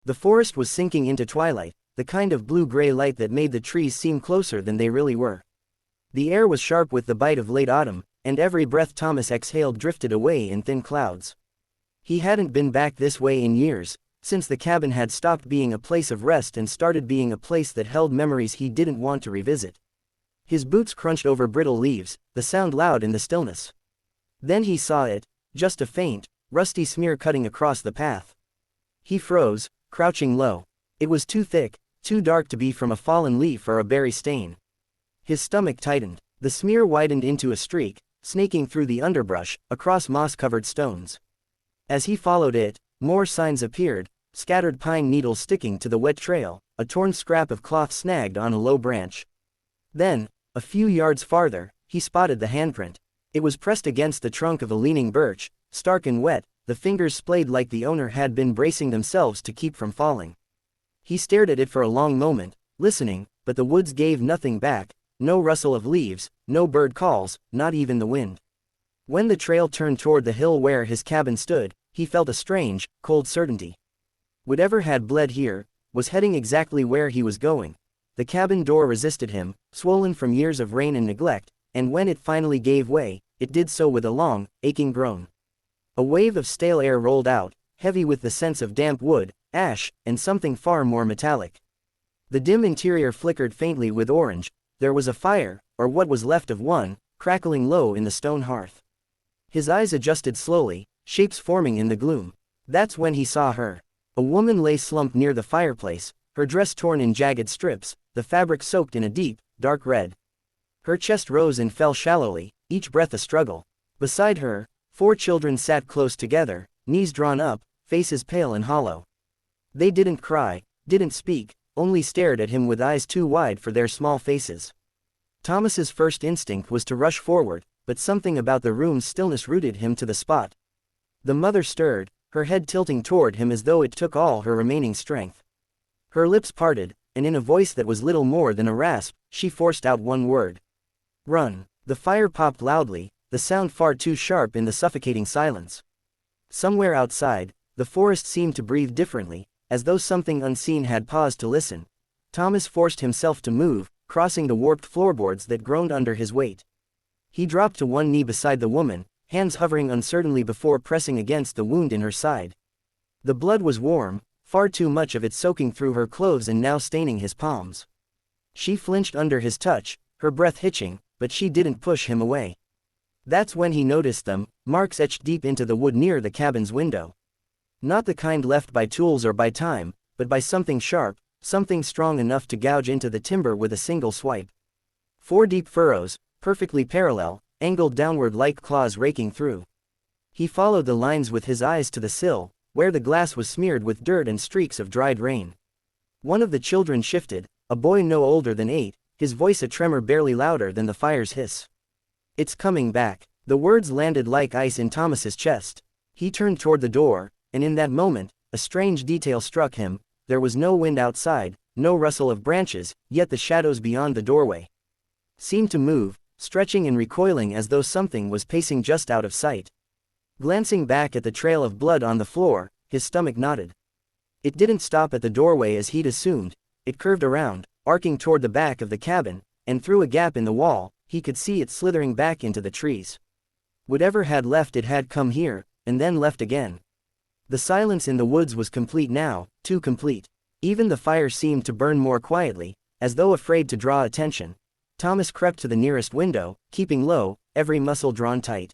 The forest was sinking into twilight, the kind of blue-gray light that made the trees seem closer than they really were. The air was sharp with the bite of late autumn, and every breath Thomas exhaled drifted away in thin clouds. He hadn't been back this way in years, since the cabin had stopped being a place of rest and started being a place that held memories he didn't want to revisit. His boots crunched over brittle leaves, the sound loud in the stillness. Then he saw it, just a faint, rusty smear cutting across the path. He froze, crouching low. It was too thick, too dark to be from a fallen leaf or a berry stain. His stomach tightened. The smear widened into a streak, snaking through the underbrush, across moss-covered stones. As he followed it, more signs appeared, scattered pine needles sticking to the wet trail, a torn scrap of cloth snagged on a low branch. Then, a few yards farther, he spotted the handprint. It was pressed against the trunk of a leaning birch, stark and wet, the fingers splayed like the owner had been bracing themselves to keep from falling. He stared at it for a long moment, listening, but the woods gave nothing back, no rustle of leaves, no bird calls, not even the wind. When the trail turned toward the hill where his cabin stood, he felt a strange, cold certainty. Whatever had bled here, was heading exactly where he was going. The cabin door resisted him, swollen from years of rain and neglect, and when it finally gave way, it did so with a long, aching groan. A wave of stale air rolled out, heavy with the sense of damp wood, ash, and something far more metallic. The dim interior flickered faintly with orange. There was a fire, or what was left of one, crackling low in the stone hearth. His eyes adjusted slowly, shapes forming in the gloom. That's when he saw her. A woman lay slumped near the fireplace, her dress torn in jagged strips, the fabric soaked in a deep, dark red. Her chest rose and fell shallowly, each breath a struggle. Beside her, 4 children sat close together, knees drawn up, faces pale and hollow. They didn't cry, didn't speak, only stared at him with eyes too wide for their small faces. Thomas's first instinct was to rush forward, but something about the room's stillness rooted him to the spot. The mother stirred, her head tilting toward him as though it took all her remaining strength. Her lips parted, and in a voice that was little more than a rasp, she forced out one word. "Run." The fire popped loudly, the sound far too sharp in the suffocating silence. Somewhere outside, the forest seemed to breathe differently, as though something unseen had paused to listen. Thomas forced himself to move, crossing the warped floorboards that groaned under his weight. He dropped to one knee beside the woman, hands hovering uncertainly before pressing against the wound in her side. The blood was warm, far too much of it soaking through her clothes and now staining his palms. She flinched under his touch, her breath hitching, but she didn't push him away. That's when he noticed them, marks etched deep into the wood near the cabin's window. Not the kind left by tools or by time, but by something sharp, something strong enough to gouge into the timber with a single swipe. 4 deep furrows, perfectly parallel, angled downward like claws raking through. He followed the lines with his eyes to the sill, where the glass was smeared with dirt and streaks of dried rain. One of the children shifted, a boy no older than 8, his voice a tremor barely louder than the fire's hiss. "It's coming back." The words landed like ice in Thomas's chest. He turned toward the door, and in that moment, a strange detail struck him. There was no wind outside, no rustle of branches, yet the shadows beyond the doorway seemed to move, stretching and recoiling as though something was pacing just out of sight. Glancing back at the trail of blood on the floor, his stomach knotted. It didn't stop at the doorway as he'd assumed, it curved around, arcing toward the back of the cabin, and through a gap in the wall, he could see it slithering back into the trees. Whatever had left it had come here, and then left again. The silence in the woods was complete now, too complete. Even the fire seemed to burn more quietly, as though afraid to draw attention. Thomas crept to the nearest window, keeping low, every muscle drawn tight.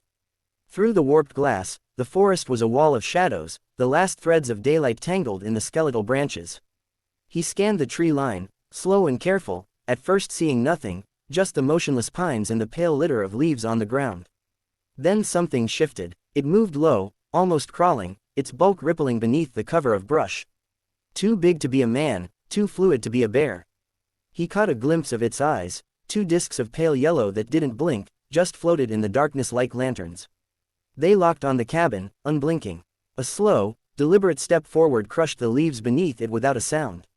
Through the warped glass, the forest was a wall of shadows, the last threads of daylight tangled in the skeletal branches. He scanned the tree line, slow and careful, at first seeing nothing, just the motionless pines and the pale litter of leaves on the ground. Then something shifted. It moved low, almost crawling, its bulk rippling beneath the cover of brush. Too big to be a man, too fluid to be a bear. He caught a glimpse of its eyes, 2 discs of pale yellow that didn't blink, just floated in the darkness like lanterns. They locked on the cabin, unblinking. A slow, deliberate step forward crushed the leaves beneath it without a sound.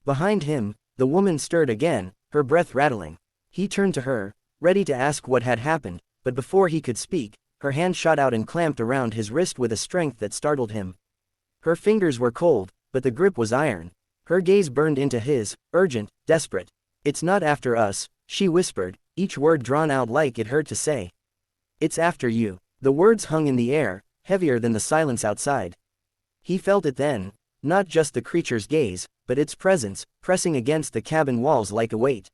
Behind him, the woman stirred again, her breath rattling. He turned to her, ready to ask what had happened, but before he could speak, her hand shot out and clamped around his wrist with a strength that startled him. Her fingers were cold, but the grip was iron. Her gaze burned into his, urgent, desperate. "It's not after us," she whispered, each word drawn out like it hurt to say. "It's after you." The words hung in the air, heavier than the silence outside. He felt it then, not just the creature's gaze, but its presence, pressing against the cabin walls like a weight.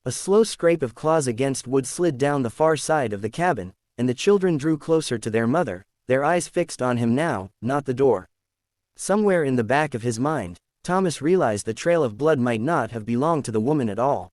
A slow scrape of claws against wood slid down the far side of the cabin, and the children drew closer to their mother, their eyes fixed on him now, not the door. Somewhere in the back of his mind, Thomas realized the trail of blood might not have belonged to the woman at all.